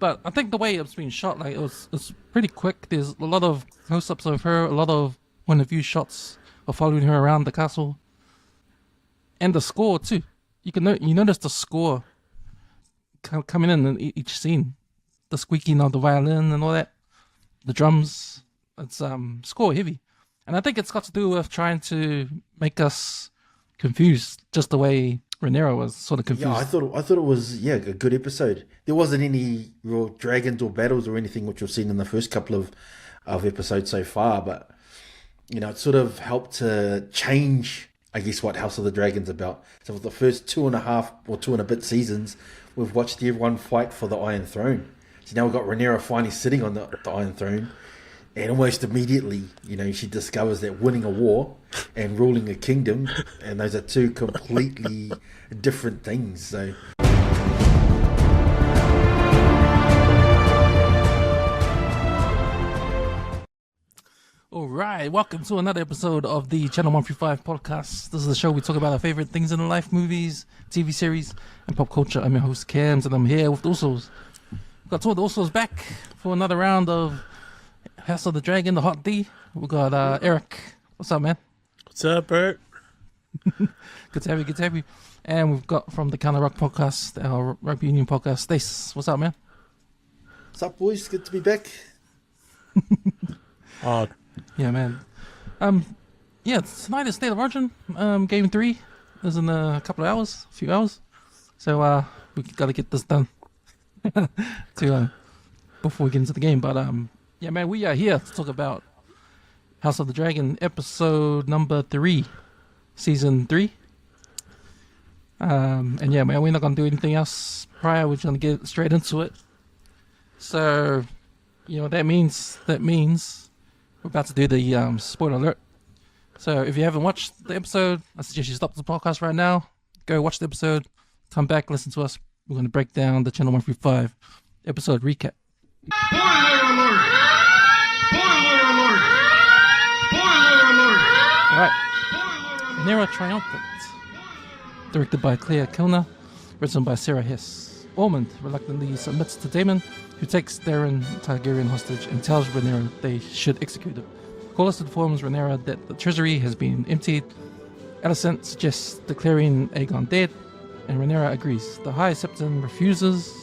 But I think the way it's been shot, like it's pretty quick. There's a lot of close-ups of her, a lot of point of view shots of following her around the castle, and the score too. You notice the score coming in each scene, the squeaking of the violin and all that, the drums. It's score heavy, and I think it's got to do with trying to make us confused, just the way Rhaenyra was sort of confused. Yeah, I thought it was a good episode. There wasn't any real dragons or battles or anything which we've seen in the first couple of episodes so far, but it sort of helped to change, I guess, what House of the Dragon's about. So for the first 2.5 or 2 and a bit seasons, we've watched everyone fight for the Iron Throne. So now we've got Rhaenyra finally sitting on the Iron Throne, and almost immediately, she discovers that winning a war and ruling a kingdom, and those are two completely different things. So. Alright, welcome to another episode of the Channel 135 podcast. This is the show we talk about our favourite things in life, movies, TV series, and pop culture. I'm your host, Cams, and I'm here with the Usos. We've got two of the Usos back for another round of House of the Dragon, the Hot D. We've got Eric. What's up, man? What's up, Bert? Good to have you. And we've got from the Counter Rock podcast, our rugby union podcast, Stacey. What's up, man? What's up, boys? Good to be back. Yeah, man. Tonight is State of Origin. Game 3 is in a few hours. So we got to get this done before we get into the game. But yeah, man, we are here to talk about House of the Dragon, episode number 3, season 3. And yeah, man, we're not gonna do anything else prior. We're just gonna get straight into it. So, that means we're about to do the spoiler alert. So if you haven't watched the episode, I suggest you stop the podcast right now, go watch the episode, come back, listen to us. We're going to break down the Channel 135 episode recap. Spoiler alert! Spoiler alert! Spoiler alert! Alright. Rhaenyra Triumphant. Directed by Claire Kilner. Written by Sarah Hess. Ormond reluctantly submits to Daemon, who takes Daeron Targaryen hostage and tells Rhaenyra they should execute him. Corlys informs Rhaenyra that the treasury has been emptied. Alicent suggests declaring Aegon dead, and Rhaenyra agrees. The High Septon refuses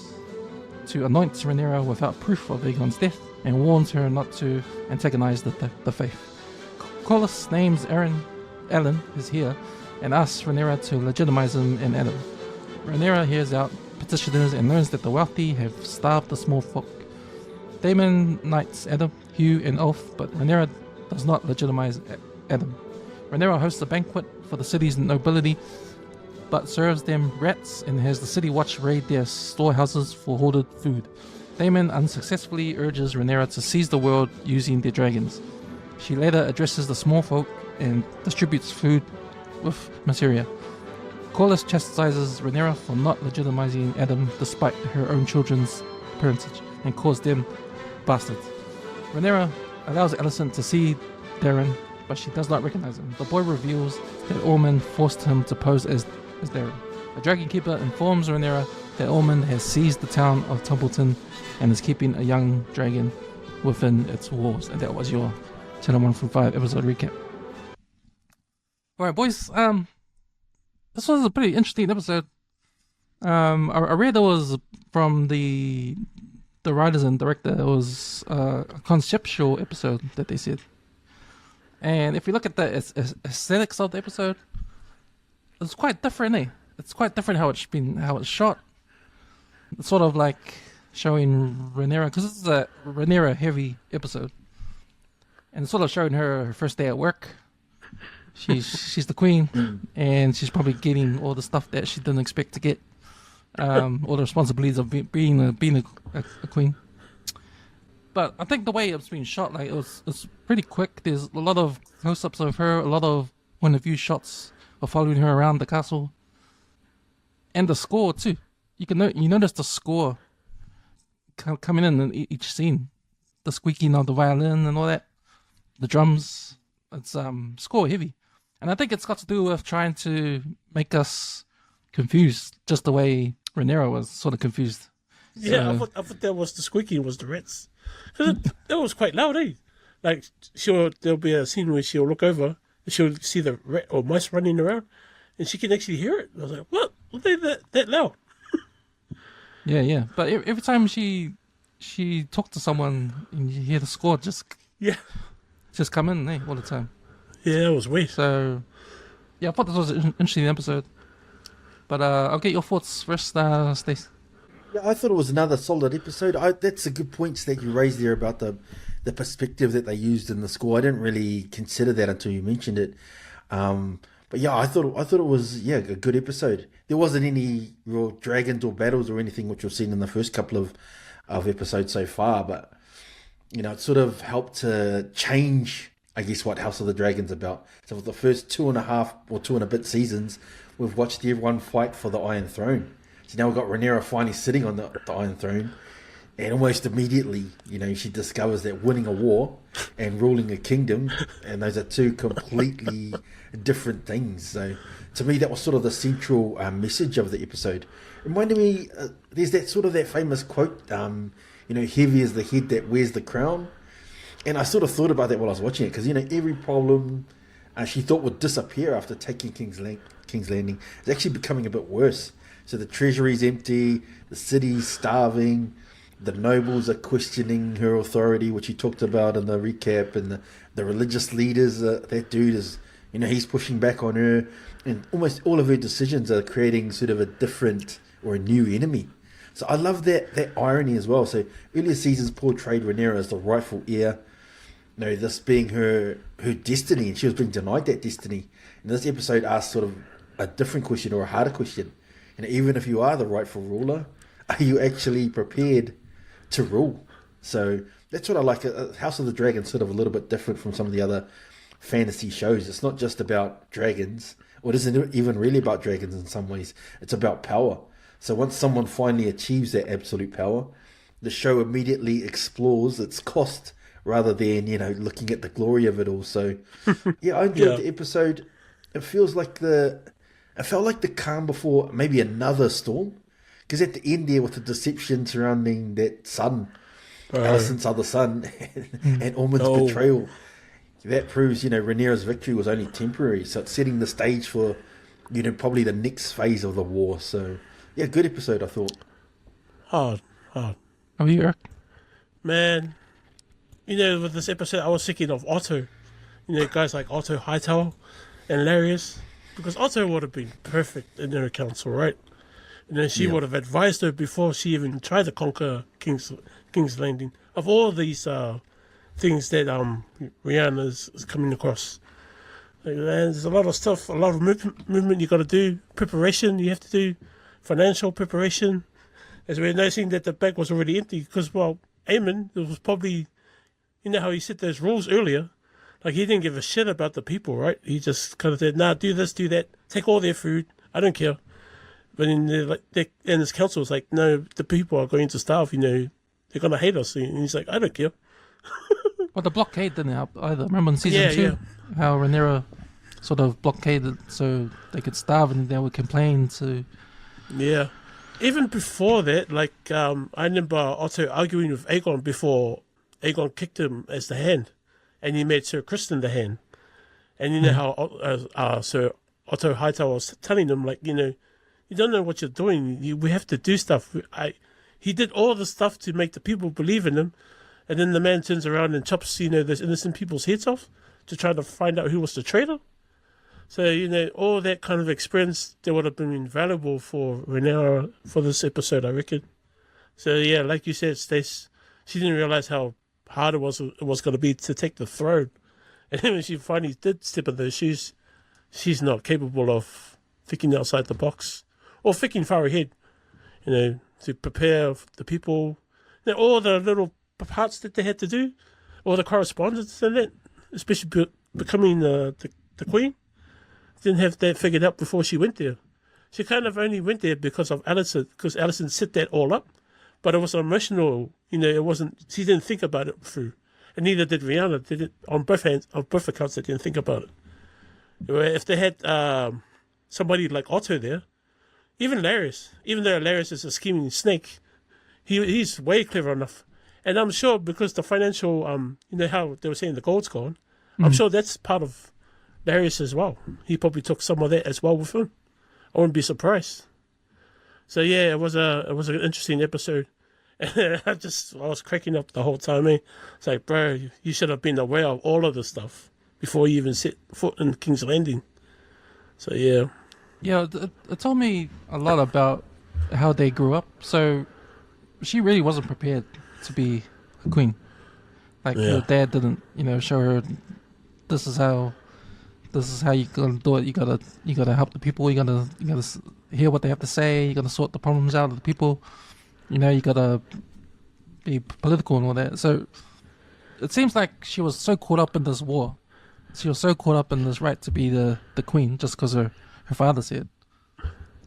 to anoint Rhaenyra without proof of Aegon's death, and warns her not to antagonize the faith. Corlys names Alan is here, and asks Rhaenyra to legitimize him and Adam. Rhaenyra hears out petitioners and learns that the wealthy have starved the small folk. Daemon knights Adam, Hugh, and Ulf, but Rhaenyra does not legitimize Adam. Rhaenyra hosts a banquet for the city's nobility, but serves them rats and has the city watch raid their storehouses for hoarded food. Daemon unsuccessfully urges Rhaenyra to seize the world using their dragons. She later addresses the small folk and distributes food with materia. Corlys chastises Rhaenyra for not legitimizing Adam despite her own children's parentage and calls them bastards. Rhaenyra allows Alicent to see Daeron, but she does not recognize him. The boy reveals that Ormond forced him to pose as Daeron. The Dragon Keeper informs Rhaenyra that Ormond has seized the town of Templeton and is keeping a young dragon within its walls. And that was your Channel 135 episode recap. Alright, boys, this was a pretty interesting episode. I read it was from the writers and director. It was a conceptual episode that they said. And if you look at the aesthetics of the episode, it's quite different, eh? It's quite different how it's shot. It's sort of like showing Rhaenyra, because this is a Rhaenyra heavy episode, and it's sort of showing her first day at work. She's the queen, and she's probably getting all the stuff that she didn't expect to get, all the responsibilities of being a queen. But I think the way it's been shot, like it's pretty quick. There's a lot of close-ups of her, a lot of point of view shots of following her around the castle, and the score too. You notice the score coming in each scene, the squeaking of the violin and all that, the drums. It's score heavy. And I think it's got to do with trying to make us confused, just the way Rhaenyra was sort of confused. Yeah, So- I thought that was the squeaking was the rats. Because it was quite loud, eh? Like, there'll be a scene where she'll look over and she'll see the rat or mice running around and she can actually hear it. I was like, what? Were they that loud? Yeah. But every time she talked to someone, and you hear the score just Yeah. come in, all the time. Yeah, it was weird. So, yeah, I thought this was an interesting episode. But I'll get your thoughts first, Stacey. Yeah, I thought it was another solid episode. That's a good point that you raised there about the perspective that they used in the score. I didn't really consider that until you mentioned it. But yeah, I thought it was a good episode. There wasn't any real dragons or battles or anything which we've seen in the first couple of episodes so far, but it sort of helped to change, I guess, what House of the Dragon's about. So for the first 2.5 or 2 and a bit seasons, we've watched everyone fight for the Iron Throne. So now we've got Rhaenyra finally sitting on the Iron Throne, and almost immediately, she discovers that winning a war and ruling a kingdom, and those are two completely different things. So to me, that was sort of the central message of the episode. It reminded me, there's that famous quote, heavy is the head that wears the crown. And I sort of thought about that while I was watching it, because, every problem she thought would disappear after taking King's Landing is actually becoming a bit worse. So the treasury's empty, the city's starving, the nobles are questioning her authority, which he talked about in the recap, and the religious leaders, that dude is, he's pushing back on her, and almost all of her decisions are creating sort of a different or a new enemy. So I love that irony as well. So earlier seasons portrayed Rhaenyra as the rightful heir, this being her destiny, and she was being denied that destiny. And this episode asks sort of a different question, or a harder question. Even if you are the rightful ruler, are you actually prepared to rule? So that's what I like. House of the Dragon sort of a little bit different from some of the other fantasy shows. It's not just about dragons, or it isn't even really about dragons in some ways. It's about power. So once someone finally achieves that absolute power, the show immediately explores its cost rather than, looking at the glory of it all. So yeah, I enjoyed the episode. It felt like the calm before maybe another storm. Because at the end there, with the deception surrounding that son, Alicent's other son, and Ormond's betrayal, that proves, Rhaenyra's victory was only temporary. So it's setting the stage for, probably the next phase of the war. So yeah, good episode, I thought. Hard. How are you, Eric? Man, with this episode, I was thinking of Otto. Guys like Otto Hightower and Larius. Because Otto would have been perfect in her council, right? And then she would have advised her before she even tried to conquer King's Landing of all these things that Rihanna is coming across. Like, there's a lot of stuff, a lot of movement you got to do, preparation you have to do, financial preparation. As we're noticing that the bag was already empty because, Aemon, it was probably, how he set those rules earlier. Like, he didn't give a shit about the people, right? He just kind of said, nah, do this, do that, take all their food, I don't care. But and his council was like, no, the people are going to starve, they're going to hate us. And he's like, I don't care. Well, the blockade didn't help either. Remember in season 2, how Rhaenyra sort of blockaded so they could starve and they would complain to... Yeah. Even before that, I remember Otto arguing with Aegon before Aegon kicked him as the hand. And he made Sir Kristen the hand. And you know how Sir Otto Hightower was telling him, you don't know what you're doing. We have to do stuff. He did all the stuff to make the people believe in him. And then the man turns around and chops, those innocent people's heads off to try to find out who was the traitor. So, all that kind of experience, that would have been invaluable for Rhaenyra for this episode, I reckon. So, yeah, like you said, Stace, she didn't realize how hard it was going to be to take the throne. And then when she finally did step in those shoes, she's not capable of thinking outside the box or thinking far ahead, to prepare the people, all the little parts that they had to do, all the correspondence and that, especially becoming the queen. Didn't have that figured out before she went there. She kind of only went there because of Alicent, because Alicent set that all up. But it was emotional, it wasn't, she didn't think about it through. And neither did Rihanna. They did, on both accounts, they didn't think about it. If they had somebody like Otto there, even Larys, even though Larys is a scheming snake, He's way clever enough. And I'm sure because the financial, you know how they were saying the gold's gone, I'm sure that's part of Darius as well. He probably took some of that as well with him. I wouldn't be surprised. So yeah, it was an interesting episode. And I was cracking up the whole time. It's like, bro, you should have been aware of all of this stuff before you even set foot in King's Landing. So yeah. Yeah, it told me a lot about how they grew up. So she really wasn't prepared to be a queen. Like her dad didn't, show her this is how you gotta do it. You gotta help the people. You gotta hear what they have to say. You gotta sort the problems out of the people. You gotta be political and all that. So it seems like she was so caught up in this war. She was so caught up in this right to be the queen just because her father said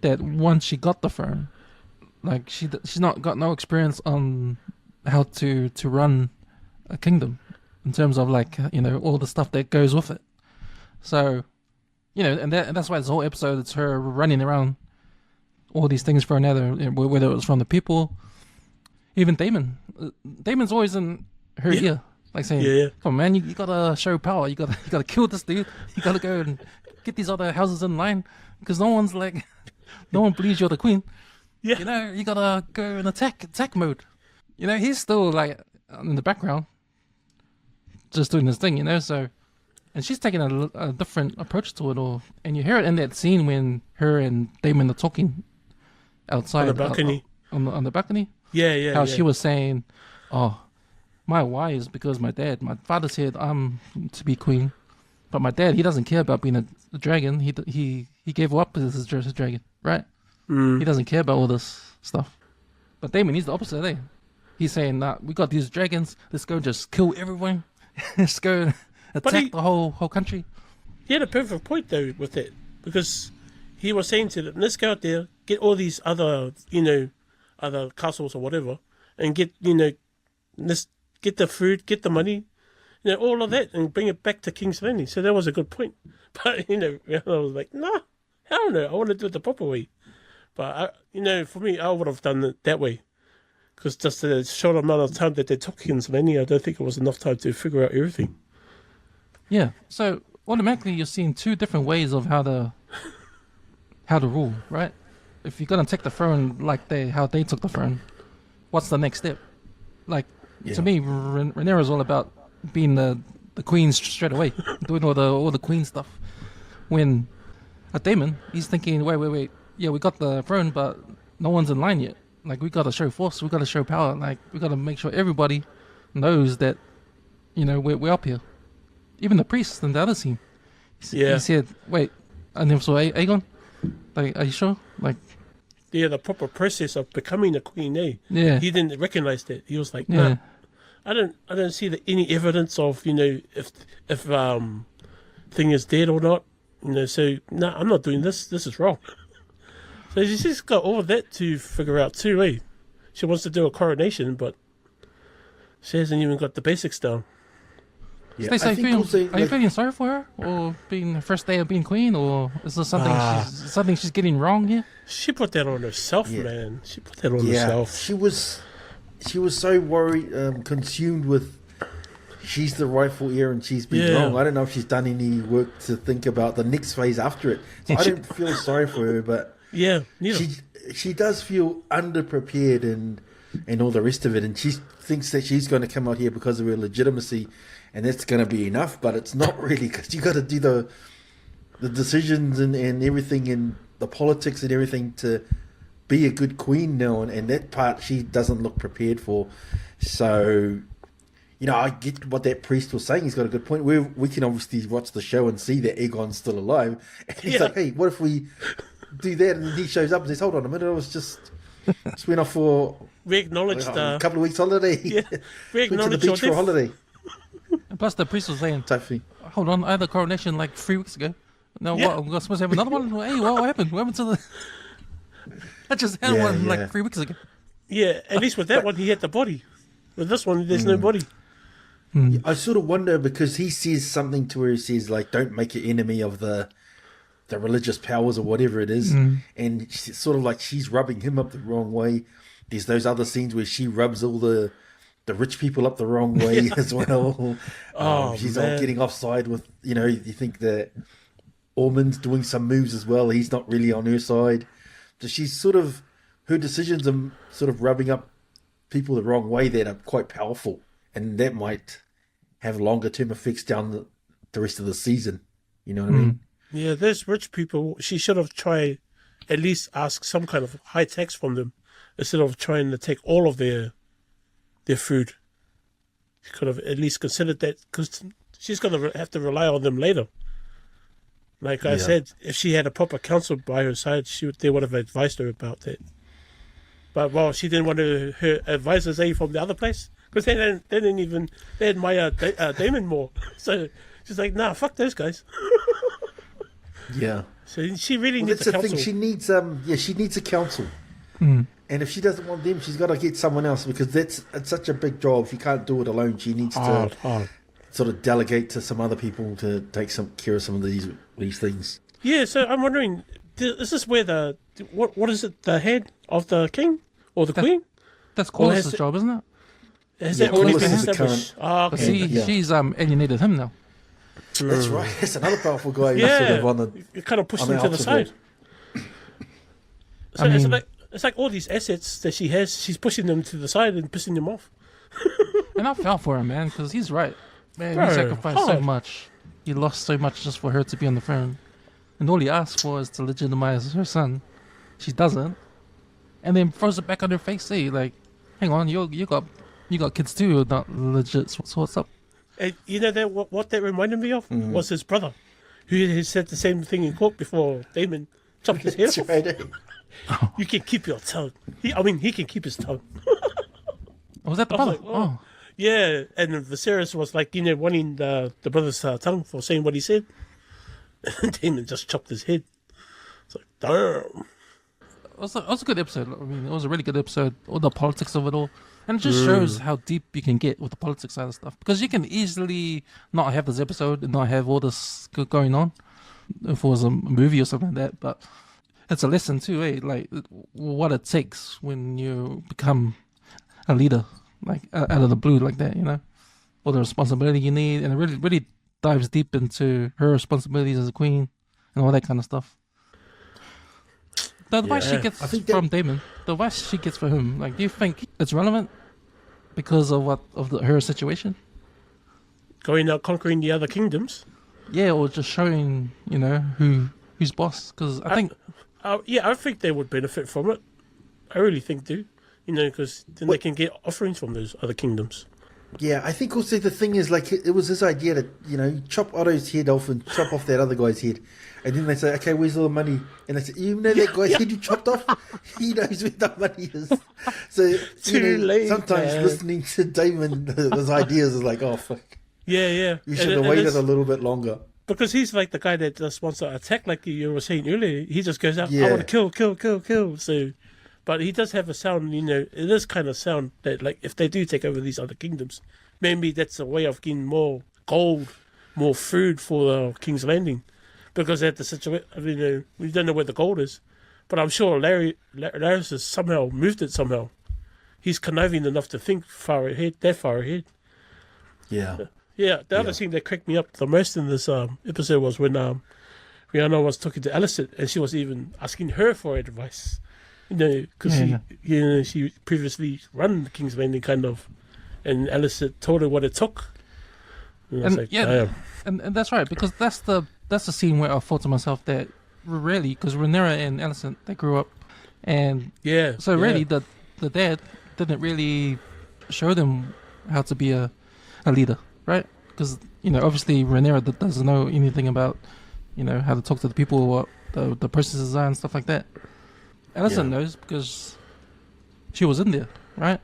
that once she got the throne, like she's not got no experience on how to run a kingdom in terms of like all the stuff that goes with it. So and that's why this whole episode it's her running around all these things for another, whether it was from the people, even Damon. Damon's always in her ear, like saying, "Come on, man, you gotta show power. You gotta kill this dude. You gotta go and get these other houses in line because no one believes you're the queen. Yeah, you gotta go in attack mode. He's still like in the background, just doing his thing. So." And she's taking a different approach to it all. And you hear it in that scene when her and Damon are talking outside. On the balcony. On the balcony? Yeah. How she was saying, oh, my why is because my father said I'm to be queen. But my dad, he doesn't care about being a dragon. He gave up as his dragon, right? He doesn't care about all this stuff. But Damon, he's the opposite, eh? He's saying, nah, we got these dragons. Let's go just kill everyone. Let's go attack the whole country. He had a perfect point though with it because he was saying to them, let's go out there, get all these other other castles or whatever, and get let's get the food, get the money, all of that, and bring it back to King's Landing. So that was a good point. But I was like, no, hell no, I want to do it the proper way. But for me, I would have done it that way. Because just the short amount of time that they took King's Landing, I don't think it was enough time to figure out everything. Yeah, so automatically you're seeing two different ways of how to rule, right? If you're gonna take the throne like how they took the throne, what's the next step? Like to me, Rhaenyra's all about being the queen straight away, doing all the queen stuff. When Daemon, he's thinking, wait, yeah, we got the throne, but no one's in line yet. Like we gotta show force, we gotta show power. Like we gotta make sure everybody knows that we're up here. Even the priest in the other scene. He said, wait, I never saw Aegon? Like, are you sure? Like, yeah, the proper process of becoming a queen, eh? Yeah. He didn't recognize that. He was like, nah, I don't see any evidence of, if thing is dead or not. So, nah, I'm not doing this. This is wrong. So she's just got all of that to figure out too, eh? She wants to do a coronation, but she hasn't even got the basics down. Yeah, Stacey, are you feeling sorry for her, or being the first day of being queen, or is there something she's getting wrong here? She put that on herself, man. She put that on herself. She was so worried, consumed with she's the rightful heir and she's been wrong. I don't know if she's done any work to think about the next phase after it. So I don't feel sorry for her, but she does feel underprepared and all the rest of it, and she thinks that she's going to come out here because of her legitimacy. And that's going to be enough, but it's not really, because you got to do the decisions and everything and the politics and everything to be a good queen now, and that part she doesn't look prepared for. So, I get what that priest was saying. He's got a good point. We can obviously watch the show and see that Aegon's still alive. And he's like, hey, what if we do that? And then he shows up and says, hold on a minute, I was just went off for we acknowledged a couple of weeks holiday. Yeah, we went to the beach for a holiday. And plus, the priest was saying, Totally. hold on, I had the coronation like 3 weeks ago. No, what? We're supposed to have another one? Hey, what happened? What happened to the... I just had one like 3 weeks ago. Yeah, at least with that one, he had the body. With this one, there's no body. I sort of wonder, because he says something to her, he says, like, don't make an enemy of the religious powers or whatever it is. And it's sort of like she's rubbing him up the wrong way. there's those other scenes where she rubs all the rich people up the wrong way as well. She's all getting offside with, you think that Ormond's doing some moves as well. He's not really on her side. So she's her decisions are sort of rubbing up people the wrong way that are quite powerful. And that might have longer term effects down the rest of the season. You know what I mean? Yeah, there's rich people. She should have tried at least ask some kind of high tax from them instead of trying to take all of their food. She could have at least considered that, because she's going to have to rely on them later. Like I said, if she had a proper counsel by her side, they would have advised her about that. But, well, she didn't want her advisors from the other place, because they admire Damon more. So she's like, nah, fuck those guys. Yeah. So she really Well, needs that's a the counsel. thing. She needs a counsel. And if she doesn't want them, she's got to get someone else, because it's such a big job. She can't do it alone. She needs to sort of delegate to some other people to take some care of some of these things. Yeah, so I'm wondering, is this where what is it, the head of the king or the queen? That's Corliss's job, isn't it? Has that already been Corlys is the established? current- But Okay. she's alienated him now. That's right. That's another powerful guy. who's Yeah, sort of on the, you kind of push on them the to the outside. side. So I mean- it's like all these assets that she has, she's pushing them to the side and pissing them off. And I felt for him, man, because he's right. Man, Bro, he sacrificed so hard. much. He lost so much just for her to be on the throne. And all he asked for is to legitimize her son. She doesn't. And then throws it back on her face. Say, like, hang on, you got kids too who are not legit. So what's up? And you know that what that reminded me of was his brother, who had said the same thing in court before Damon chopped his head That's off. right. eh? You can keep your tongue. He can keep his tongue. Was that the I was brother? like, oh. Yeah, and Viserys was like, wanting the brother's tongue for saying what he said. Damon just chopped his head. It's like, damn. It was a good episode. I mean, it was a really good episode. All the politics of it all. And it just shows how deep you can get with the politics side of stuff. Because you can easily not have this episode and not have all this going on if it was a movie or something like that. But it's a lesson too, eh? Like, what it takes when you become a leader, like, out of the blue like that, all the responsibility you need. And it really, really dives deep into her responsibilities as a queen and all that kind of stuff. The advice she Yeah. gets I think that- from Damon, the advice she gets for him, like, do you think it's relevant because of her situation? Going out conquering the other kingdoms. Yeah, or just showing, who's boss? Because I think, I think they would benefit from it. I really think do. Because then they can get offerings from those other kingdoms. Yeah, I think also the thing is, like, it was this idea that, chop Otto's head off and chop off that other guy's head. And then they say, okay, where's all the money? And they say, you know that guy's head you chopped off? He knows where the money is. So, Too late, sometimes man. listening to Damon, his ideas is like, oh, fuck. Yeah. You should have waited a little bit longer. Because he's like the guy that just wants to attack, like you were saying earlier. He just goes out, I Yeah. want to kill. So, but he does have a sound, it is kind of sound that, like, if they do take over these other kingdoms, maybe that's a way of getting more gold, more food for King's Landing. Because at the situation, we don't know where the gold is. But I'm sure Larys has somehow moved it somehow. He's conniving enough to think that far ahead. Yeah. Yeah, the other thing that cracked me up the most in this episode was when Rihanna was talking to Alicent, and she was even asking her for advice. Because she previously run the King's Landing kind of, and Alicent told her what it took. And I was like, damn. and that's right, because that's the scene where I thought to myself that really, because Rhaenyra and Alicent, they grew up, and so really the dad didn't really show them how to be a leader, right? Because obviously Rhaenyra doesn't know anything about how to talk to the people, what the processes are and stuff like that. Alicent knows because she was in there, right?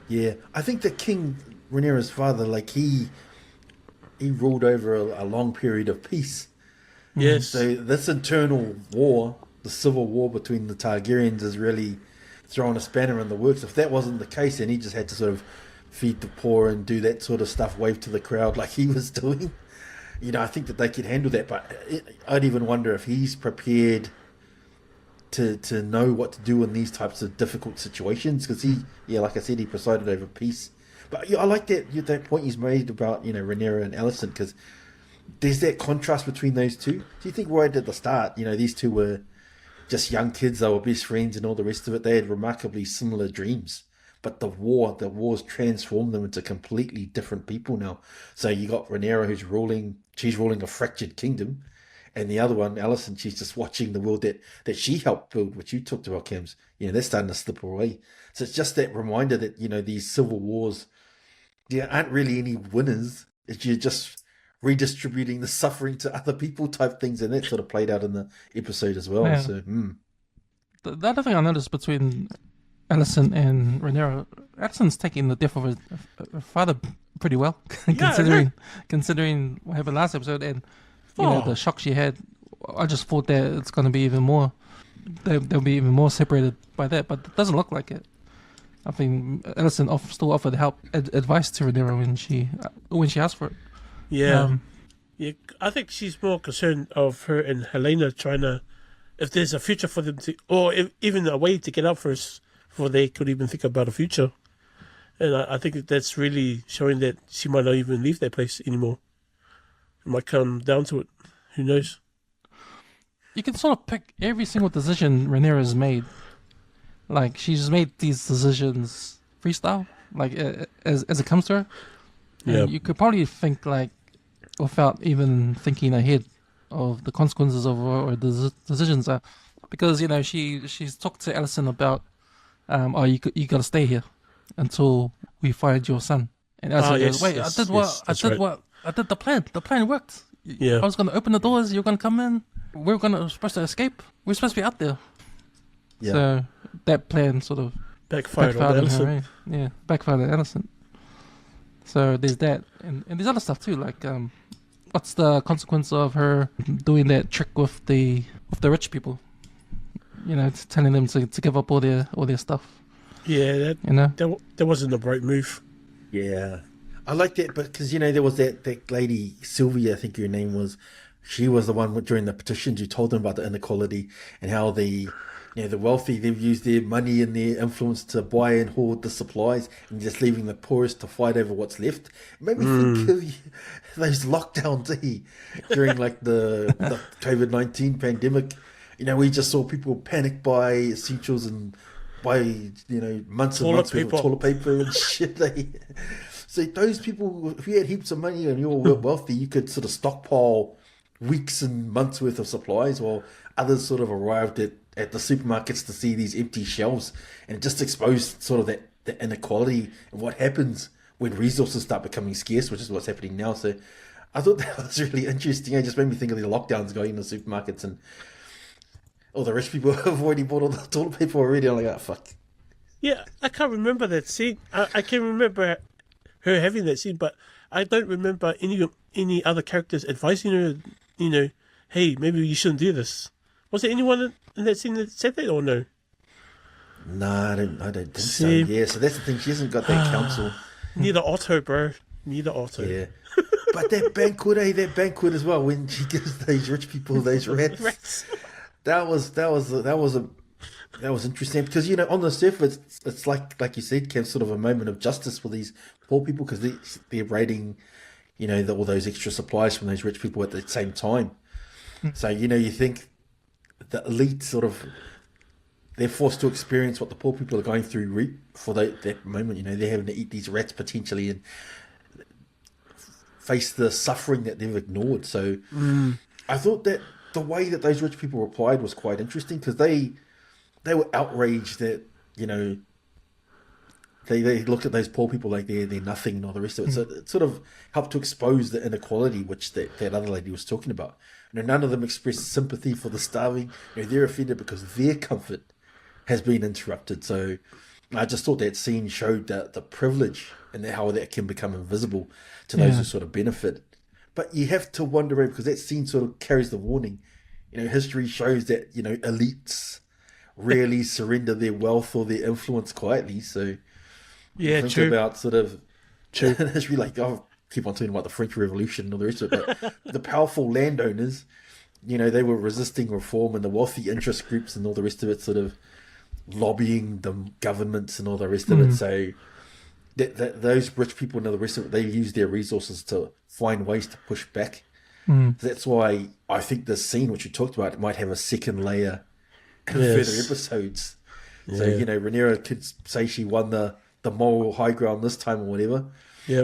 Yeah. I think that King Rhaenyra's father, like, he ruled over a long period of peace. Yes. So this internal war, the civil war between the Targaryens, is really throwing a spanner in the works. If that wasn't the case, then he just had to sort of feed the poor and do that sort of stuff, wave to the crowd like he was doing. I think that they could handle that, but I'd even wonder if he's prepared to know what to do in these types of difficult situations, because like I said, he presided over peace. But I like that point he's made about Rhaenyra and Alicent, because there's that contrast between those two. Do you think right at the start, these two were just young kids, they were best friends and all the rest of it? They had remarkably similar dreams, but the wars transformed them into completely different people now. So you got Rhaenyra, she's ruling a fractured kingdom, and the other one, Alicent, she's just watching the world that she helped build, which you talked about, Cams. They're starting to slip away. So it's just that reminder that, these civil wars, there aren't really any winners. You're just redistributing the suffering to other people type things, and that sort of played out in the episode as well. Yeah. So, The other thing I noticed between Alicent and Rhaenyra, Alicent's taking the death of her father pretty well, considering what happened last episode, and the shock she had. I just thought that it's going to be even more. They'll be even more separated by that, but it doesn't look like it. I think Alicent still offered help, advice to Rhaenyra when she asked for it. Yeah. I think she's more concerned of her and Helena trying to, if there's a future for them to, or even a way to get out first before they could even think about a future. And I think that's really showing that she might not even leave that place anymore. It might come down to it. Who knows? You can sort of pick every single decision Rhaenyra's made. Like, she's made these decisions freestyle, like as it comes to her. And you could probably think, like, without even thinking ahead of the consequences of or the decisions are, because she's talked to Alicent about, you got to stay here until we find your son. And Alicent goes, wait, I did the plan. The plan worked. Yeah. I was going to open the doors. You're going to come in. We're supposed to escape. We're supposed to be out there. yeah. So that plan sort of Backfired on on Alicent. her. Yeah, backfired on Alicent. So there's that, and there's other stuff too. Like, what's the consequence of her doing that trick with the rich people? Telling them to give up all their stuff. Yeah, that wasn't a bright move. Yeah, I like that, but because there was that lady Sylvia, I think her name was. She was the one during the petitions who told them about the inequality and how the wealthy, they've used their money and their influence to buy and hoard the supplies, and just leaving the poorest to fight over what's left. It made me think of those lockdowns during like the COVID-19 pandemic. We just saw people panic buy essentials and buy months and months worth of toilet paper and shit. So those people, if you had heaps of money and you were wealthy, you could sort of stockpile weeks and months worth of supplies, while others sort of arrived at the supermarkets to see these empty shelves, and it just exposed sort of that inequality and what happens when resources start becoming scarce, which is what's happening now. So I thought that was really interesting. It just made me think of the lockdowns going in the supermarkets, and all the rich people have already bought all the toilet paper already. I'm like, oh, fuck. Yeah, I can't remember that scene. I can remember her having that scene, but I don't remember any other characters advising her, hey, maybe you shouldn't do this. Was there anyone in that scene that said that, or no? No, I don't think so. Yeah, so that's the thing. She hasn't got that counsel. Neither Otto, bro. Neither Otto. Yeah. But that banquet as well, when she gives those rich people those rats. That was interesting, because on the surface it's like you said, Kev, sort of a moment of justice for these poor people, because they're raiding all those extra supplies from those rich people at the same time. So you think the elite sort of, they're forced to experience what the poor people are going through for that moment. They're having to eat these rats potentially and face the suffering that they've ignored. So I thought that the way that those rich people replied was quite interesting, because they were outraged that they looked at those poor people like they're nothing and all the rest of it. So it sort of helped to expose the inequality which that other lady was talking about. None of them expressed sympathy for the starving. They're offended because their comfort has been interrupted. So I just thought that scene showed the privilege and how that can become invisible to those who sort of benefit. But you have to wonder, because that scene sort of carries the warning. History shows that elites rarely surrender their wealth or their influence quietly. So think about sort of history, like I'll keep on talking about the French Revolution and all the rest of it, but the powerful landowners, they were resisting reform, and the wealthy interest groups and all the rest of it sort of lobbying the governments and all the rest of it. So that those rich people and all the rest of it, they use their resources to find ways to push back. That's why I think this scene, which you talked about, it might have a second layer in further episodes. So, Rhaenyra could say she won the moral high ground this time or whatever,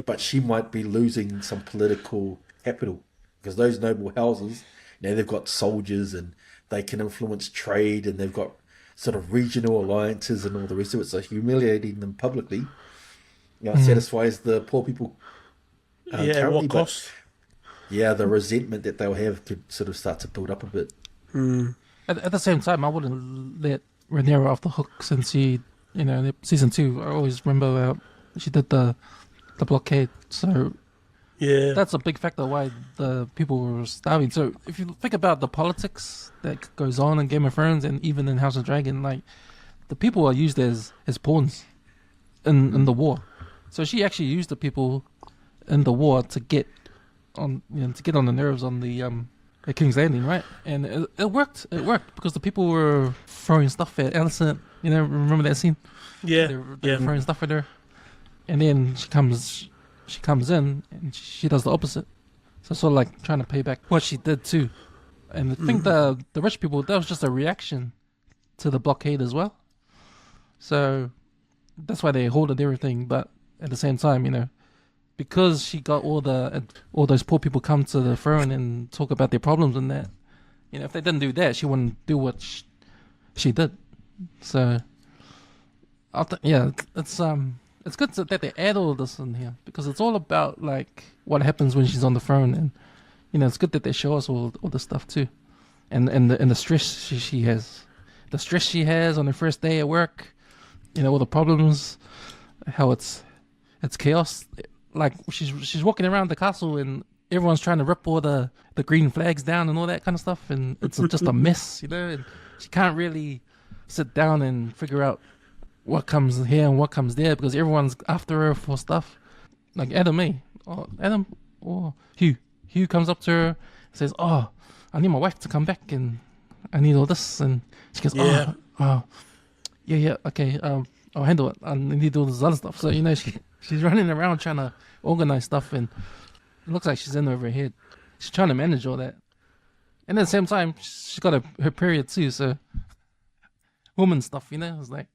but she might be losing some political capital because those noble houses, they've got soldiers and they can influence trade and they've got sort of regional alliances and all the rest of it. So humiliating them publicly, satisfies the poor people. At what cost? The resentment that they'll have could sort of start to build up a bit. At the same time, I wouldn't let Rhaenyra off the hook since she, in season 2, I always remember she did the blockade. So that's a big factor why the people were starving. So if you think about the politics that goes on in Game of Thrones and even in House of Dragon, like the people are used as pawns in the war. So she actually used the people in the war to get on the nerves on the at King's Landing, right? And it worked. It worked because the people were throwing stuff at Alicent. Remember that scene? They were throwing stuff at her, and then she comes in and she does the opposite. So sort of like trying to pay back what she did too. And I think the rich people, that was just a reaction to the blockade as well. So that's why they hoarded everything. But at the same time, because she got all those poor people come to the throne and talk about their problems and that, if they didn't do that, she wouldn't do what she did. So, it's good that they add all this in here because it's all about like what happens when she's on the throne, and it's good that they show us all this stuff too, and the stress she has, on her first day at work, all the problems, how it's chaos. Like she's walking around the castle and everyone's trying to rip all the green flags down and all that kind of stuff, and it's just a mess, and she can't really sit down and figure out what comes here and what comes there because everyone's after her for stuff. Like Adam or Hugh. Hugh comes up to her and says, "Oh, I need my wife to come back and I need all this," and she goes, okay, I'll handle it. I need all this other stuff. So she's running around trying to organize stuff, and it looks like she's in over her head. She's trying to manage all that, and at the same time, she's got her period too. So woman stuff, it's like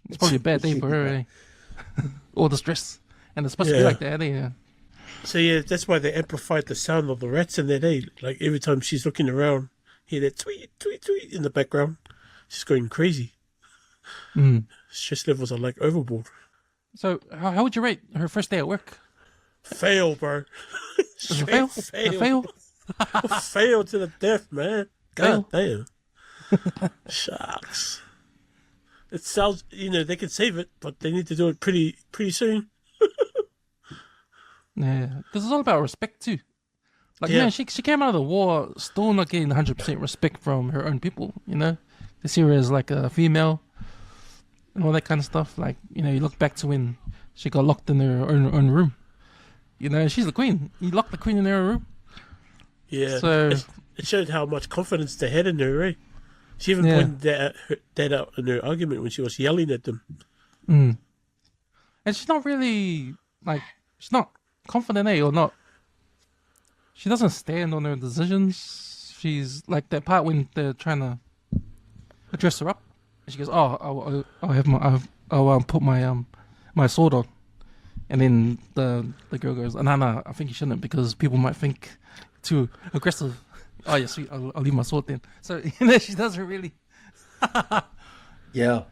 it's probably a bad day for her. Eh? All the stress, and it's supposed to be like that. Eh? So that's why they amplified the sound of the rats in that day. Like every time she's looking around, hear that tweet, tweet, tweet in the background. She's going crazy. Stress levels are like overboard. So how would you rate her first day at work? Fail, bro. Fail? Fail? Fail to the death, man. God damn. Shucks. It sounds, they can save it, but they need to do it pretty soon. Yeah, because it's all about respect too. Like, she came out of the war still not getting 100% respect from her own people. They see her as like a female and all that kind of stuff. Like, you look back to when she got locked in her own room. She's the queen. You locked the queen in her room. Yeah. So it showed how much confidence they had in her, right? She even pointed that out in her argument when she was yelling at them. And she's not really, she's not confident, or not. She doesn't stand on her decisions. She's like that part when they're trying to dress her up. And she goes, "Oh, I'll put my sword on." And then the girl goes, "No, I think you shouldn't because people might think too aggressive." "Oh, yeah, sweet. I'll leave my sword then." So she doesn't really. Yeah.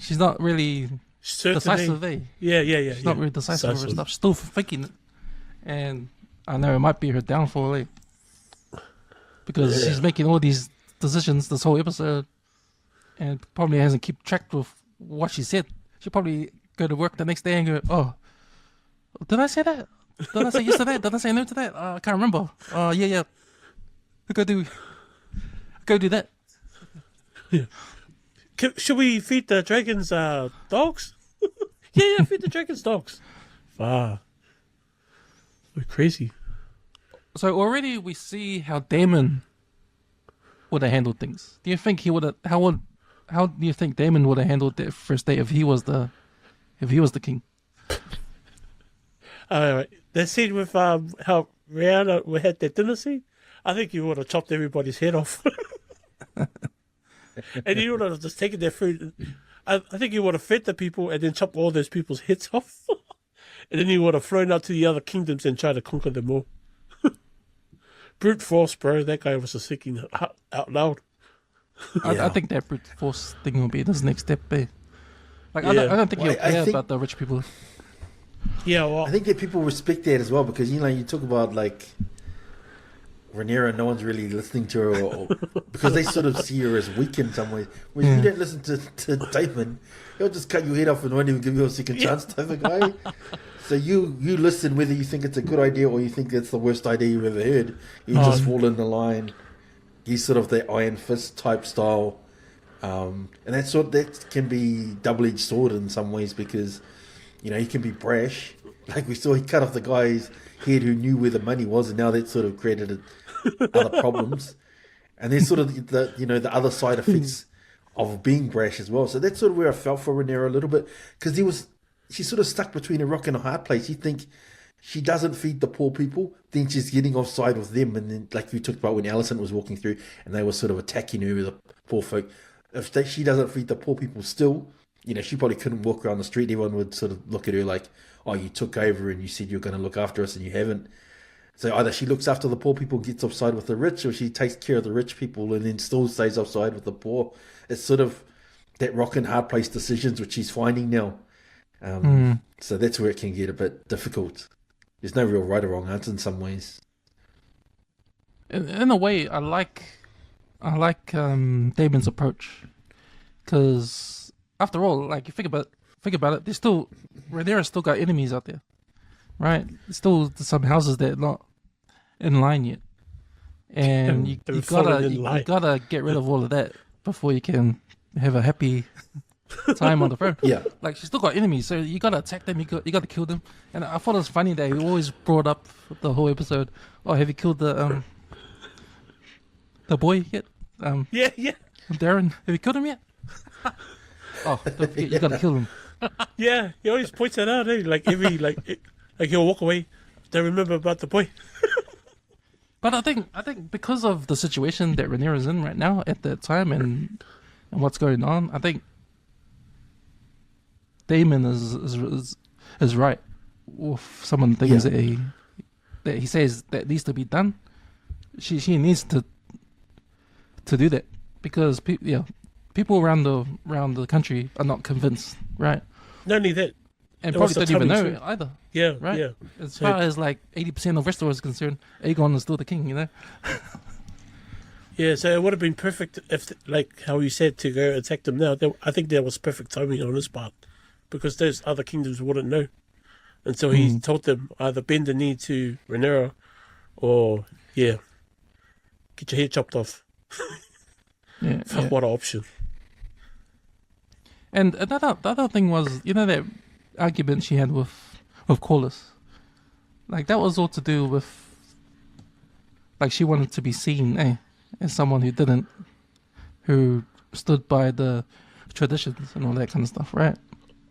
She's not really decisive. Yeah. She's not really decisive over stuff. She's still thinking it, and I know it might be her downfall, because she's making all these decisions this whole episode, and probably hasn't keep track of what she said. She'll probably go to work the next day and go, "Oh, did I say that? Did I say yes to that? Did I say no to that? I can't remember. Yeah. Go do that." Yeah. Should we feed the dragons dogs? Yeah, feed the dragons dogs. We're crazy. So already we see how Daemon would have handled things? Do you think he would have? How do you think Damon would have handled that first day if he was the king? That scene with how Rihanna had that dinner scene, I think he would have chopped everybody's head off. And he would have just taken their food. I think he would have fed the people and then chopped all those people's heads off. And then he would have flown out to the other kingdoms and tried to conquer them all. Brute force, bro. That guy was just thinking out loud. I think that brute force thing will be this next step. Like, I don't think he'll care about the rich people. Yeah, well, I think that people respect that as well because, you talk about, like, Rhaenyra, no one's really listening to her or because they sort of see her as weak in some ways. When you don't listen to Damon, he'll just cut your head off and won't even give you a second chance type of guy. So you listen whether you think it's a good idea or you think it's the worst idea you've ever heard. You just fall in the line. He's sort of the Iron Fist type style. And that can be double-edged sword in some ways because, he can be brash. Like we saw, he cut off the guy's head who knew where the money was, and now that sort of created other problems. And there's sort of the other side effects of being brash as well. So that's sort of where I felt for Rhaenyra a little bit because she's sort of stuck between a rock and a hard place. You think she doesn't feed the poor people, then she's getting offside with them. And then, like we talked about when Alicent was walking through, and they were sort of attacking her, the poor folk. If she doesn't feed the poor people still, she probably couldn't walk around the street. Everyone would sort of look at her like, oh, you took over and you said you're going to look after us and you haven't. So either she looks after the poor people, gets offside with the rich, or she takes care of the rich people and then still stays offside with the poor. It's sort of that rock and hard place decisions which she's finding now. So that's where it can get a bit difficult. There's no real right or wrong answer in some ways. In a way, I like Damon's approach because after all, like you think about it, there's still Rhaenyra's still got enemies out there, right? There's still some houses that are not in line yet, and you gotta get rid of all of that before you can have a happy time on the throne. Yeah, like she's still got enemies, so you gotta attack them. You gotta kill them. And I thought it was funny that he always brought up the whole episode. Oh, have you killed the boy yet? Yeah. Darren, have you killed him yet? Oh, don't forget, you gotta kill him. Yeah, he always points that out. Like he'll walk away. Don't remember about the boy. But I think because of the situation that Rhaenyra's in right now at that time and what's going on, I think Daemon is right with some of the things that he says that needs to be done. She needs to do that because people around the country are not convinced, right? Not only that, and probably don't even know either. Yeah, right. Yeah. As far as like 80% of Westeros is concerned, Aegon is still the king, Yeah, so it would have been perfect if, like how you said, to go attack them now. I think that was perfect timing on his part because those other kingdoms wouldn't know. And so he told them either bend the knee to Rhaenyra or, get your head chopped off. What an option. And the other thing was, that argument she had with Corlys. Like, that was all to do with, like, she wanted to be seen, as someone who stood by the traditions and all that kind of stuff, right?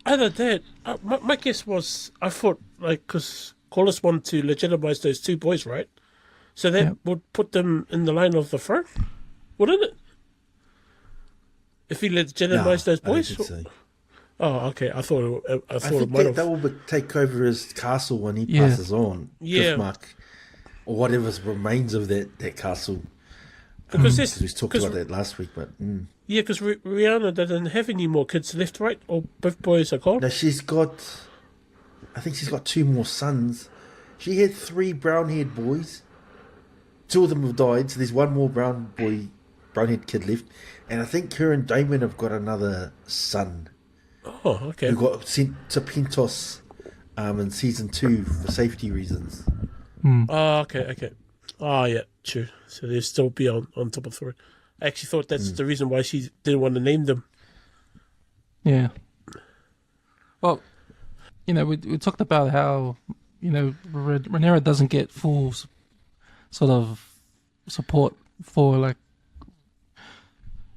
Either that, my guess was, I thought, like, because Corlys wanted to legitimize those two boys, right? So that would put them in the line of the throne, wouldn't it? If he legitimized those boys? I don't think so. Oh, okay. I thought I think that will take over his castle when he passes on. Yeah. Bismarck, or whatever remains of that castle. Because we talked about that last week, but yeah, because Rihanna doesn't have any more kids left, right? Or both boys are gone. No, I think she's got 2 more sons. She had 3 brown-haired boys. 2 of them have died, so there's 1 more brown-haired kid left. And I think her and Damon have got another son. Oh, okay. Who got sent to Pentos in season 2 for safety reasons. Oh, okay. Oh, yeah, true. So they'll still be on top of the throne. I actually thought that's the reason why she didn't want to name them. Yeah. Well, we talked about how, Rhaenyra doesn't get full sort of support for, like,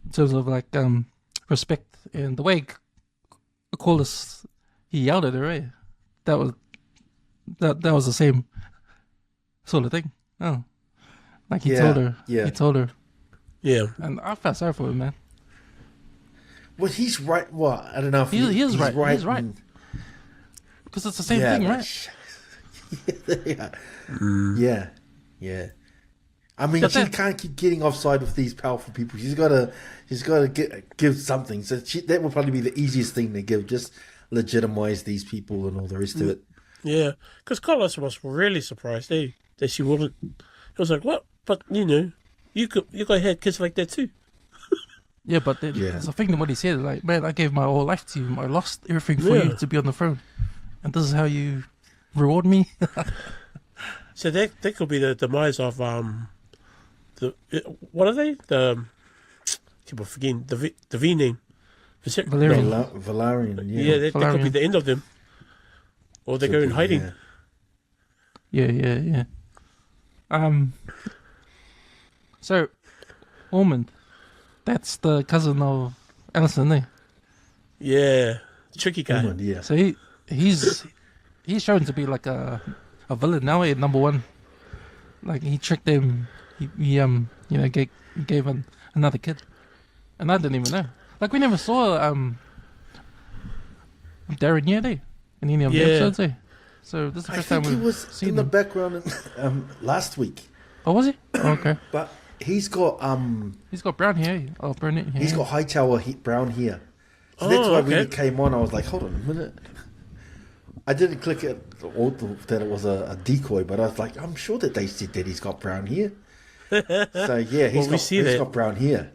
in terms of like respect and the way Corliss he yelled at her. Eh? That was the same sort of thing. Oh, like he told her. Yeah. He told her, Yeah. and I felt sorry for him, man. Well, he's right. Well, I don't know if He is right. He's right. in- Because it's the same thing, but right? yeah. I mean, But she then- can't keep getting offside with these powerful people. She's got to give something. So that would probably be the easiest thing to give. Just legitimize these people and all the rest of it. Yeah. Because Carlos was really surprised, that she wouldn't. He was like, what? But, you got had kids like that too. Yeah, but then, it's the thing that what he said, like, man, I gave my whole life to you. I lost everything for you to be on the throne, and this is how you reward me. So that could be the demise of what are they? Keep on forgetting the V name. Is it Valerian. Valerian, Yeah, that could be Valerian. the end of them, or they go in hiding. Yeah. So, Ormond, that's the cousin of Alison, eh? Yeah, tricky guy. Woman, yeah. So he's shown to be like a villain now, eh? Number one, like he tricked them. He gave another kid, and I didn't even know. Like we never saw Darren yet, eh? In any of the episodes, eh? So this is the I first time think he we've was seen in the him. background last week, Oh, was he? Oh, okay. but he's got He's got brown hair. Eh? Oh, brunette hair. he's got Hightower brown hair. So Oh, that's why okay. when he came on, I was like, hold on a minute. I didn't click it that it was a decoy, but I was like, I'm sure that they said that he's got brown hair. So yeah, he's got brown hair.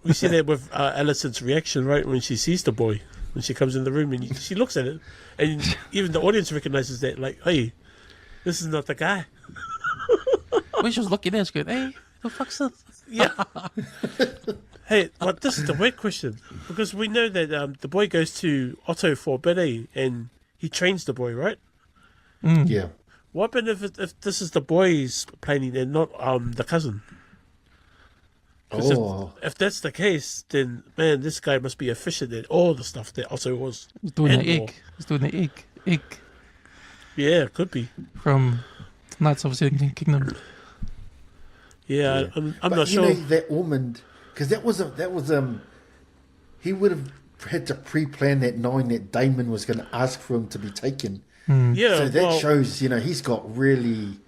We see that with Alison's reaction, right, when she sees the boy, when she comes in the room and she looks at it, and even the audience recognizes that, like, hey, this is not the guy. When she was looking at it, she goes, hey, the fuck's this? Yeah. Hey, but this is the weird question, because we know that the boy goes to Otto for a bit, and he trains the boy, right? Yeah. What happens if this is the boy's planning and not the cousin? 'Cause Oh, if that's the case, then man, this guy must be efficient at all the stuff that Otto was. He's doing and the more. egg. He's doing the egg Yeah, it could be. from Knights of the Silken Kingdom. Yeah, I'm but not you sure. know that Ormond, because that was he would have had to pre-plan that, knowing that Damon was going to ask for him to be taken. Yeah, So that well, shows, he's got really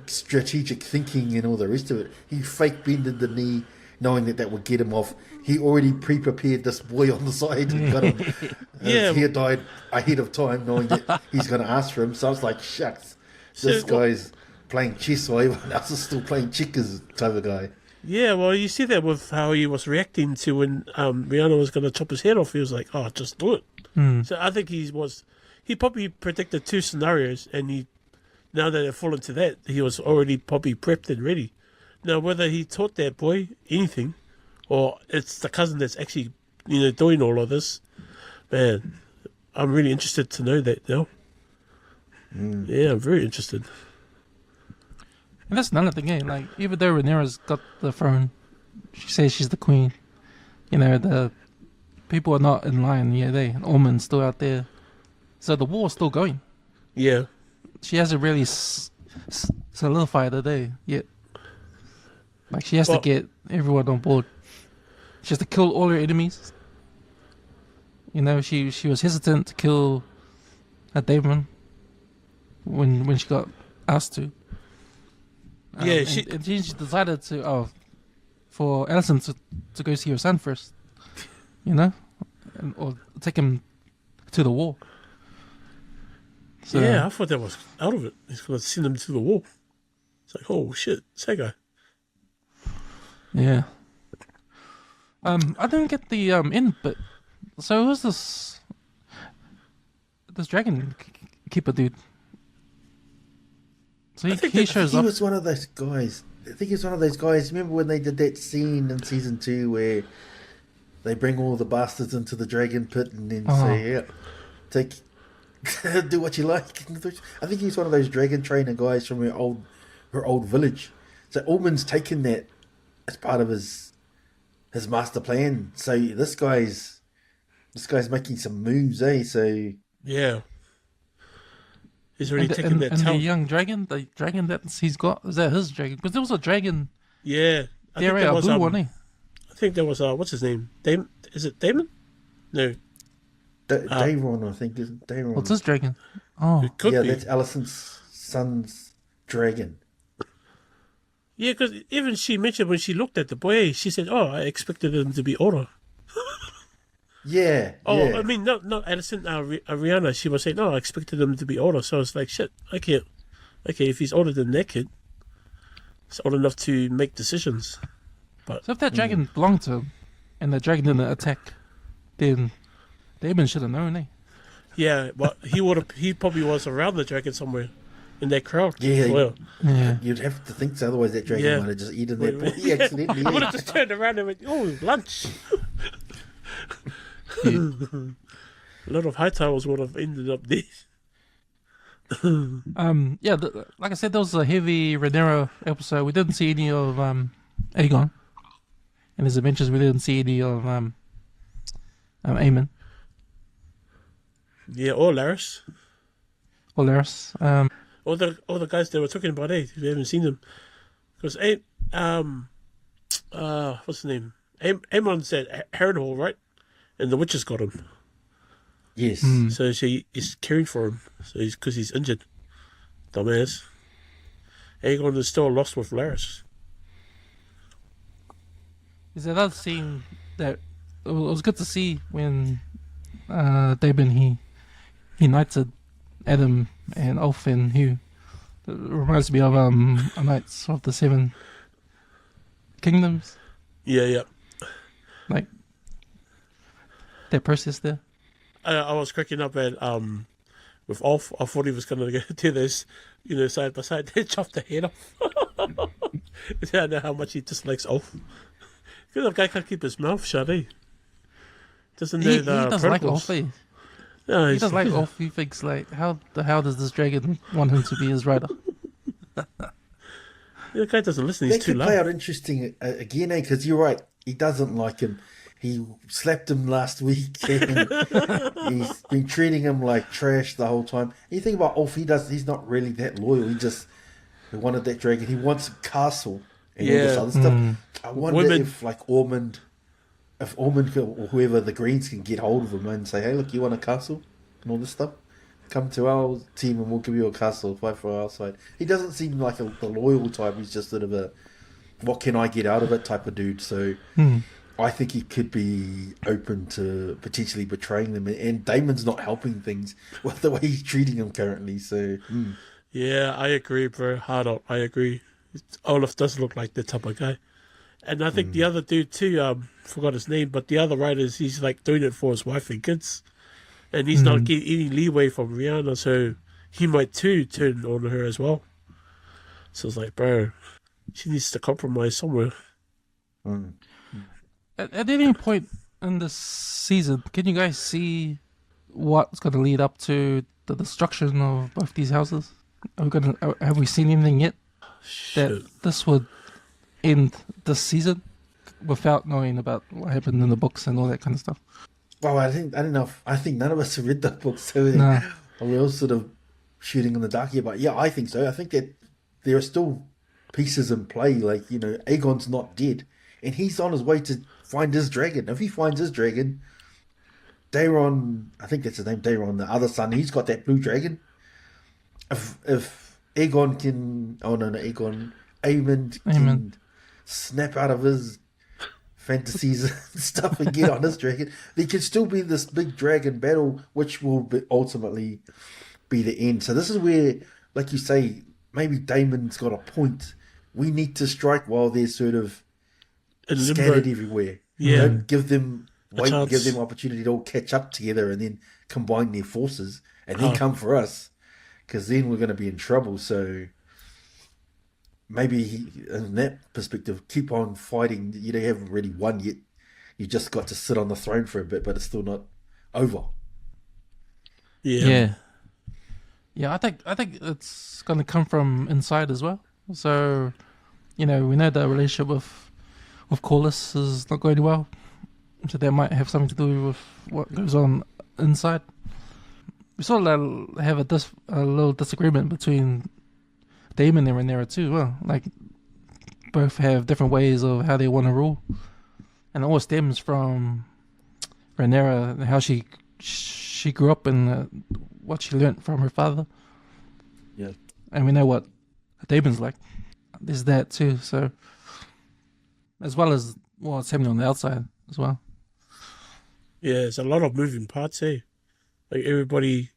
strategic thinking and all the rest of it. He fake bended the knee, knowing that would get him off. He already pre-prepared this boy on the side and got him. Yeah. He died ahead of time, knowing that he's going to ask for him. So I was like, shucks, this So, guy's playing chess while everyone else is still playing checkers type of guy. yeah, well, you see that with how he was reacting to when Rihanna was going to chop his head off. He was like, "Oh, just do it." So I think he probably predicted two scenarios, and now that it fall into that, he was already probably prepped and ready. Now, whether he taught that boy anything, or it's the cousin that's actually doing all of this, man, I'm really interested to know that now. Yeah, I'm very interested. And that's another thing, eh? Like, even though Rhaenyra's got the throne, she says she's the queen. The people are not in line. Yeah, Ormond's still out there. So the war's still going. Yeah. She hasn't really solidified it, yet. Like, she has to get everyone on board. She has to kill all her enemies. She was hesitant to kill Damon when she got asked to. Yeah, and she decided for Alison to go see her son first, or take him to the war. So, Yeah, I thought that was out of it. He's going to send him to the wall. It's like, oh shit, it's that guy. yeah. I didn't get the end bit. So who's this dragon keeper dude? So he shows He up. was one of those guys. I think he was one of those guys. Remember when they did that scene in season 2 where they bring all the bastards into the dragon pit and then say, "Yeah, take, do what you like." I think he's one of those dragon trainer guys from her old village. So Ormond's taken that as part of his his master plan. So this guy's making some moves, eh? So Yeah. He's already And, taken and, that and the talent. young dragon, the dragon that he's got, is that his dragon? Because there was a dragon Yeah. I there, think that a was blue one, eh? I think there was what's his name? Is it Damon? No. Daron, I think, isn't Daron? What's his dragon? Oh, It could yeah, be. that's Alison's son's dragon. Yeah, because even she mentioned when she looked at the boy, she said, "Oh, I expected him to be older." Yeah. Oh, yeah. I mean, not Addison, Rihanna. She was saying, "No, I expected him to be older." So it's like, shit. I can't. Okay, if he's older than that kid, he's old enough to make decisions. But so if that dragon belonged to him, and the dragon didn't attack, then Damon should have known, eh? yeah, but he probably was around the dragon somewhere in that crowd. Yeah. as well. Yeah. You'd have to think so, otherwise that dragon Yeah. might have just eaten that Wait, boy accidentally. I would Yeah. have just turned around and went, "Oh, lunch." Yeah. A lot of hightails would have ended up there. Yeah, like I said, there was a heavy Rhaenyra episode. We didn't see any of Aegon and his adventures. We didn't see any of Aemon Yeah, or Laris. or Larys. All the guys they were talking about, we haven't seen them. Because what's his name? Aemon's at Harrenhal, right? And the witches got him. Yes. So she is caring for him. So because he's injured. Dumbass. Aegon is still lost with Laris. Is another scene that it was good to see when Daemon he knighted Adam and Ulf, and who it reminds me of a Knights of the Seven Kingdoms, Yeah. like that process there. I was cracking up at with Ulf. I thought he was gonna do this, side by side. They chopped the head off. I know how much he dislikes Ulf. Because the guy can't keep his mouth shut, eh? Doesn't know He the does like protocols. Ulf. No, He does like Ulf. He thinks like, how the hell does this dragon want him to be his rider? The guy doesn't listen. He's That too could play loud. out interesting again, eh? Because you're right. He doesn't like him. He slapped him last week. And he's been treating him like trash the whole time. You think about Ulf, he's not really that loyal. He wanted that dragon. He wants a castle and all this Yeah. other stuff. I wonder Women. if Ormond or whoever the Greens can get hold of him and say, hey, look, you want a castle and all this stuff? Come to our team and we'll give you a castle. Fight for our side. He doesn't seem like the loyal type. He's just sort of a what can I get out of it type of dude. So I think he could be open to potentially betraying them. And Damon's not helping things with the way he's treating him currently. So Yeah, I agree, bro. Hard up. I agree. Olaf does look like the type of guy. And I think the other dude too, forgot his name, but the other writers, he's like doing it for his wife and kids. And he's not getting any leeway from Rihanna, so he might too turn on her as well. So it's like, bro, she needs to compromise somewhere. At any point in this season, can you guys see what's going to lead up to the destruction of both these houses? Have we seen anything yet that this would end this season without knowing about what happened in the books and all that kind of stuff? well, I don't know. I think none of us have read the book, so No. we're all sort of shooting in the dark here. But yeah, I think so. I think that there are still pieces in play. Like, Aegon's not dead, and he's on his way to find his dragon. If he finds his dragon, Daeron, I think that's his name, Daeron, the other son, he's got that blue dragon. If Aegon can, Aemon can snap out of his fantasies and stuff and get on his dragon, there can still be this big dragon battle, which will ultimately be the end. So this is where, like you say, maybe Damon's got a point. We need to strike while they're sort of In limbo. scattered everywhere. Yeah. Don't give them chance. give them opportunity to all catch up together and then combine their forces and then come for us, because then we're going to be in trouble. So maybe in that perspective, keep on fighting. You haven't really won yet. You just got to sit on the throne for a bit, but it's still not over. Yeah. I think it's going to come from inside as well. So, we know the relationship with Corliss is not going well. So that might have something to do with what goes on inside. We sort of have a little disagreement between Daemon and Rhaenyra too. Well, like both have different ways of how they want to rule, and it all stems from Rhaenyra and how she grew up and what she learnt from her father. Yeah. And we know what Daemon's like. There's that too. So as well as what's happening on the outside as well. Yeah, there's a lot of moving parts, eh? Like everybody,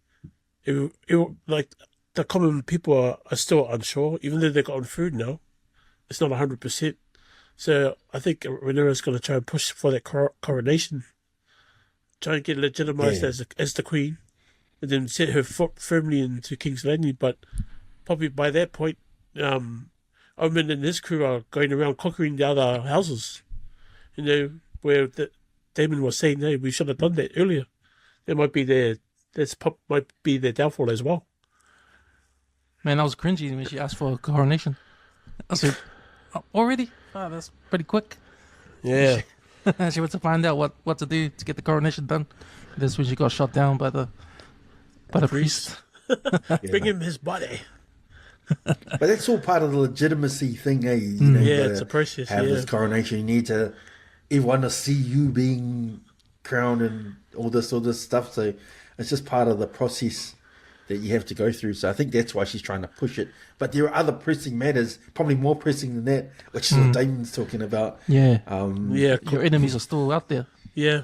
like the common people are still unsure, even though they've gotten food now. It's not 100%. So I think Rhaenyra's going to try and push for that coronation, try and get legitimized as the queen, and then set her foot firmly into King's Landing. But probably by that point, Omen and his crew are going around conquering the other houses. You know, where Daemon was saying, "Hey, we should have done that earlier." That might be might be their downfall as well. Man, I was cringy when she asked for a coronation. I said, already? Oh, that's pretty quick. Yeah. She went to find out what to do to get the coronation done. That's when she got shot down by the priest. Bring him his body. But that's all part of the legitimacy thing, eh? You know, you It's a process. have this coronation. You need everyone to see you being crowned and all this stuff. So it's just part of the process that you have to go through. So I think that's why she's trying to push it. But there are other pressing matters, probably more pressing than that, which is what Damon's talking about. Yeah. Your enemies are still out there. Yeah.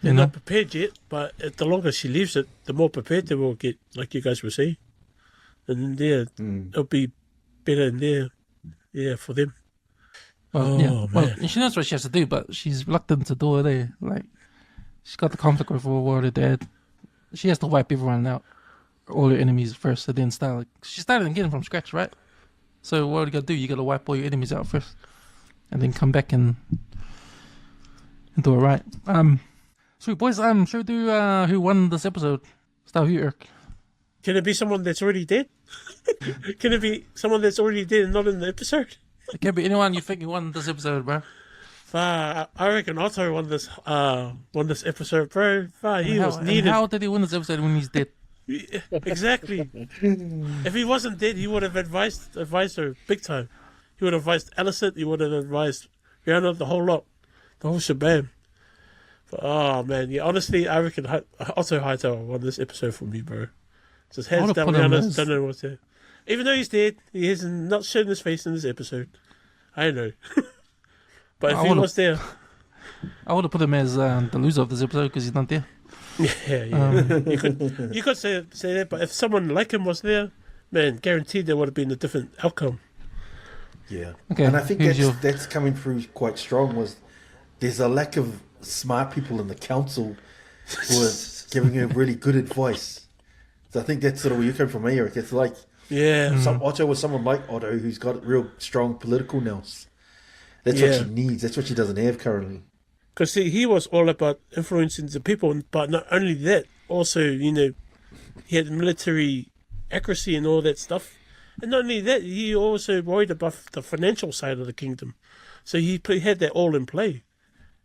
They're not prepared yet, but the longer she leaves it, the more prepared they will get, like you guys were saying. And then it'll be better in there, for them. Well, she knows what she has to do, but she's reluctant to do it. Like, she's got the conflict with her dad. She has to wipe everyone out, all her enemies first, and then start. Like, she started again from scratch, right? So what you got to do? You got to wipe all your enemies out first, and then come back and do it right. Sweet boys. Should we do who won this episode? Start with you, Eric. Can it be someone that's already dead? Can it be someone that's already dead and not in the episode? It can be anyone you think who won this episode, bro. I reckon Otto won this episode, bro. He was needed. How did he win this episode when he's dead? Yeah, exactly. If he wasn't dead, he would have advised her big time. He would have advised Alicent. He would have advised Rihanna, the whole lot, the whole shebang. But, oh man, yeah. Honestly, I reckon Otto Hightower won this episode for me, bro. Just hands down, Rihanna. Don't know what's there. Even though he's dead, he has not shown his face in this episode. I know. But if he was there, I would have put him as the loser of this episode because he's not there. Yeah. You could say that, but if someone like him was there, man, guaranteed there would have been a different outcome. Yeah. Okay. And I think that's coming through quite strong. There's a lack of smart people in the council who are giving her really good advice. So I think that's sort of where you come from, Eric. It's like Otto was someone like Otto who's got real strong political nous. That's what she needs. That's what she doesn't have currently. Because see, he was all about influencing the people, but not only that, also, you know, he had military accuracy and all that stuff. And not only that, he also worried about the financial side of the kingdom. So he had that all in play.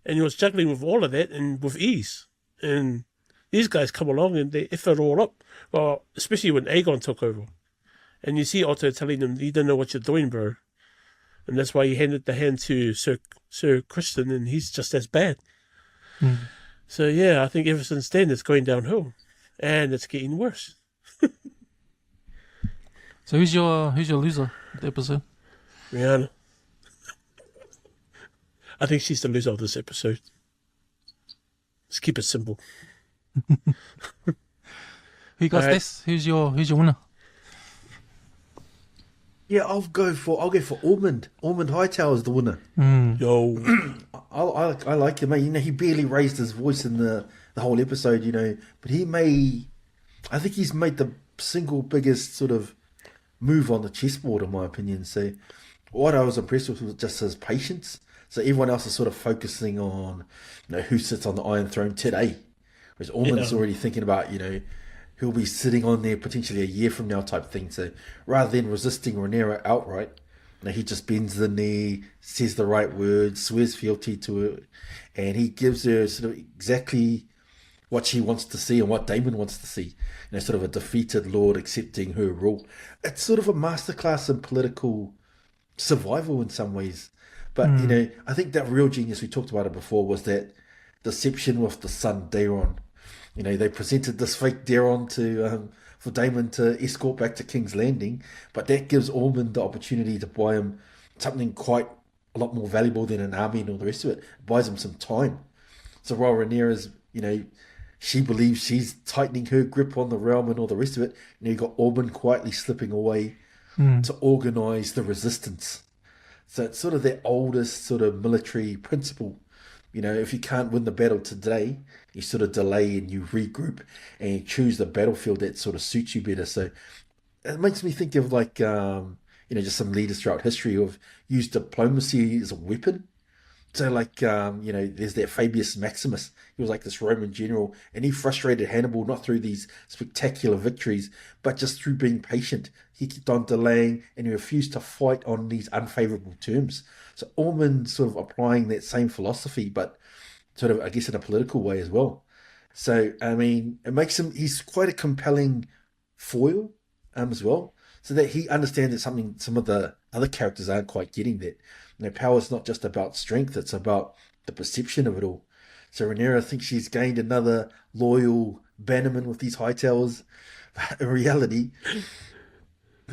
And he was juggling with all of that and with ease. And these guys come along and they F it all up. Well, especially when Aegon took over. And you see Otto telling him, you don't know what you're doing, bro. And that's why he handed the hand to Sir Kristen, and he's just as bad. So, yeah, I think ever since then it's going downhill. And it's getting worse. So who's your loser of the episode? Rihanna. I think she's the loser of this episode. Let's keep it simple. Who got this? Who's your winner? Yeah, I'll go for Ormond. Ormond Hightower's the winner. Yo. I like him. You know, he barely raised his voice in the whole episode, you know, but I think he's made the single biggest sort of move on the chessboard, in my opinion. So what I was impressed with was just his patience. So everyone else is sort of focusing on, you know, who sits on the Iron Throne today. Whereas Ormond's already thinking about, you know, who'll be sitting on there potentially a year from now type thing. So rather than resisting Rhaenyra outright, he just bends the knee, says the right words, swears fealty to her, and he gives her sort of exactly what she wants to see and what Damon wants to see. Sort of a defeated lord accepting her rule. It's sort of a masterclass in political survival in some ways. But, I think that real genius, we talked about it before, was that deception with the son, Daron. They presented this fake Daron for Damon to escort back to King's Landing, but that gives Ormond the opportunity to buy him something quite a lot more valuable than an army and all the rest of it. It buys him some time. So while Rhaenyra's, she believes she's tightening her grip on the realm and all the rest of it, you got Ormond quietly slipping away to organise the resistance. So it's sort of that oldest sort of military principle. If you can't win the battle today, you sort of delay and you regroup and you choose the battlefield that sort of suits you better. So it makes me think of like, just some leaders throughout history who have used diplomacy as a weapon. So like, there's that Fabius Maximus. He was like this Roman general, and he frustrated Hannibal not through these spectacular victories, but just through being patient. He kept on delaying, and he refused to fight on these unfavorable terms. So Ormond sort of applying that same philosophy, but sort of, I guess, in a political way as well. So, I mean, it makes him, he's quite a compelling foil as well, so that he understands that some of the other characters aren't quite getting that. Power is not just about strength, it's about the perception of it all. So Rhaenyra thinks she's gained another loyal bannerman with these Hightowers. In reality,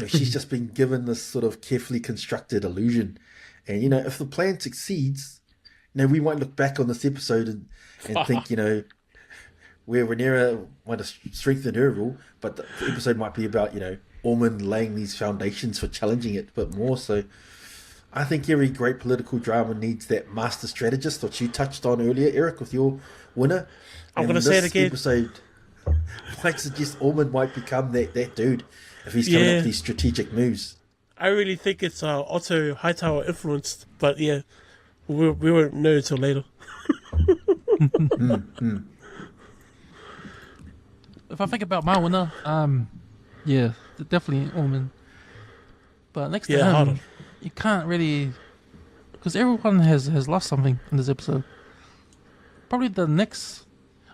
she's just been given this sort of carefully constructed illusion. And, if the plan succeeds, we might look back on this episode and think, where Rhaenyra might have strengthened her rule, but the episode might be about, Ormond laying these foundations for challenging it a bit more. So I think every great political drama needs that master strategist, which you touched on earlier, Eric, with your winner. I'm going to say it again. This episode might suggest Ormond might become that dude if he's coming up with these strategic moves. I really think it's Otto Hightower influenced, but yeah, we won't know until later. If I think about my winner, definitely Ormond. But next to him, you can't really, because everyone has lost something in this episode. Probably the next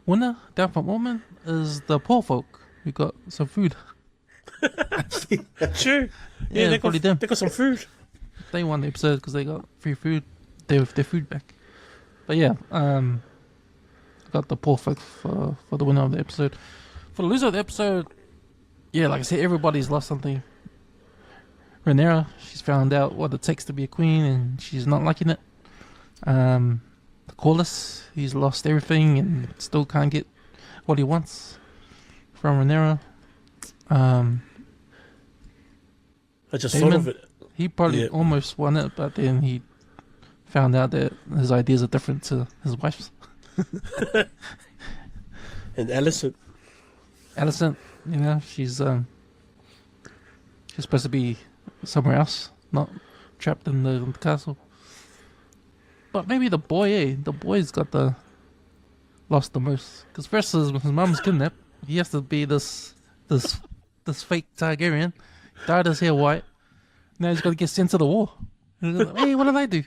winner down from Ormond is the poor folk who got some food. True. Yeah, they got some food. They won the episode because they got free food. Their food back. But yeah, I got the poor folk for the winner of the episode. For the loser of the episode, yeah, like I said, everybody's lost something. Rhaenyra, she's found out what it takes to be a queen, and she's not liking it. The Corlys, he's lost everything and still can't get what he wants from Rhaenyra. I just Daemon, thought of it. He probably almost won it, but then he found out that his ideas are different to his wife's. And Alicent, she's supposed to be somewhere else, not trapped in the castle. But maybe the boy, the boy's got lost the most. Because first his mum's kidnapped. He has to be this fake Targaryen. Dyed his hair white. Now he's got to get sent to the war. Hey, what did I do?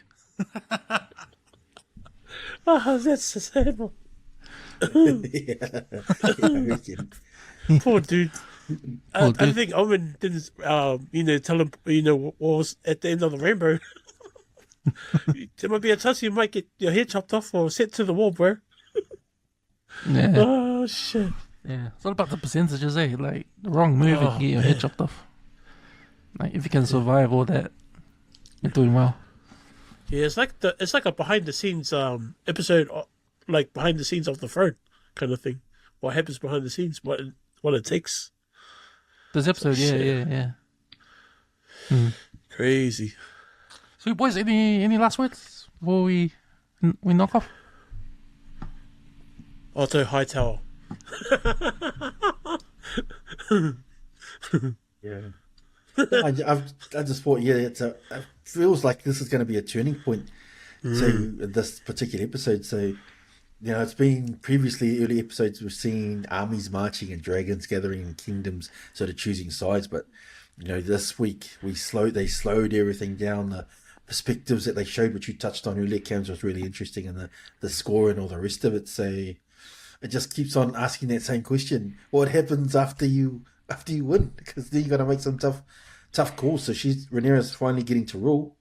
Oh, that's a sad one. Poor dude. I think Owen didn't, tell him, what was at the end of the rainbow. There might be a chance you might get your hair chopped off or sent to the war, bro. Yeah. Oh, shit. Yeah. It's all about the percentages, eh? Like, the wrong move, you can get your head chopped off. Like, if you can survive all that, you're doing well. Yeah, it's like a behind the scenes episode, like behind the scenes of the throne kind of thing. What happens behind the scenes, what it takes. This episode, yeah. Crazy. So, boys, any last words before we knock off? Otto Hightower. Yeah. I just thought, it feels like this is going to be a turning point to this particular episode. So, it's been previously early episodes we've seen armies marching and dragons gathering and kingdoms sort of choosing sides, but This week they slowed everything down. The perspectives that they showed, which you touched on earlier, Cams, was really interesting, and the score and all the rest of it. So it just keeps on asking that same question: what happens after you win? Because then you got to make some tough calls. So Rhaenyra's finally getting to rule,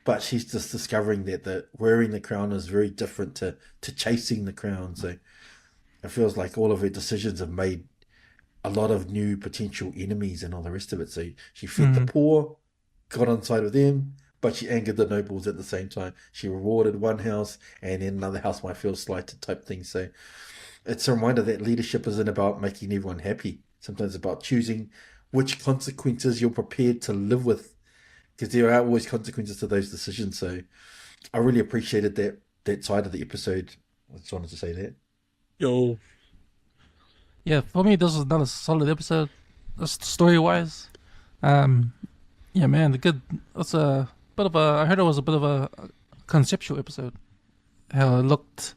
but she's just discovering that wearing the crown is very different to chasing the crown. So it feels like all of her decisions have made a lot of new potential enemies and all the rest of it. So she fed the poor, got on side with them, but she angered the nobles at the same time. She rewarded one house, and then another house might feel slighted type thing. So it's a reminder that leadership isn't about making everyone happy. Sometimes it's about choosing which consequences you're prepared to live with, because there are always consequences to those decisions. So I really appreciated that side of the episode. I just wanted to say that. Yo. Yeah, for me, this was another solid episode, story-wise. Yeah, man, it's a bit of I heard it was a bit of a conceptual episode. How it looked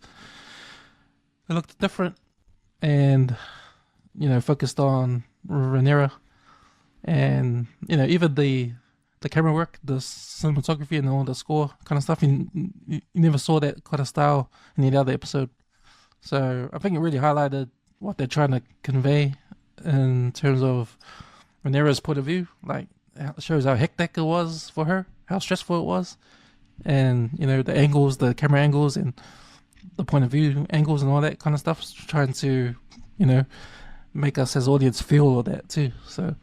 different, and focused on Rhaenyra, and even the camera work, the cinematography, and all the score kind of stuff. You never saw that kind of style in any other episode. So I think it really highlighted what they're trying to convey in terms of Rhaenyra's point of view. Like, it shows how hectic it was for her, how stressful it was, and the angles, the camera angles, and the point of view angles, and all that kind of stuff. Trying to make us as audience feel all that too. So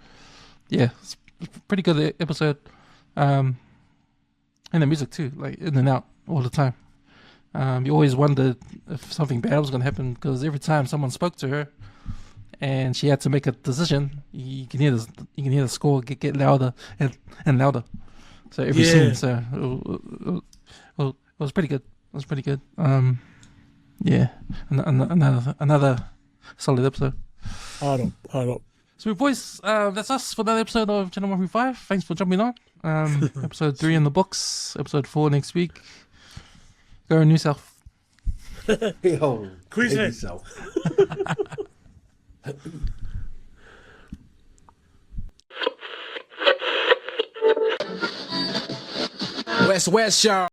yeah, it's a pretty good episode, and the music too, like in and out all the time. You always wondered if something bad was going to happen, because every time someone spoke to her and she had to make a decision, you can hear the score get louder and louder. So every scene, so it was pretty good. It was pretty good. Yeah, another solid episode. Hard up. So boys, that's us for that episode of Channel 135. Thanks for jumping on. Episode 3 in the books. Episode 4 next week. Go New South. Yo, Queensland. yourself. West, y'all.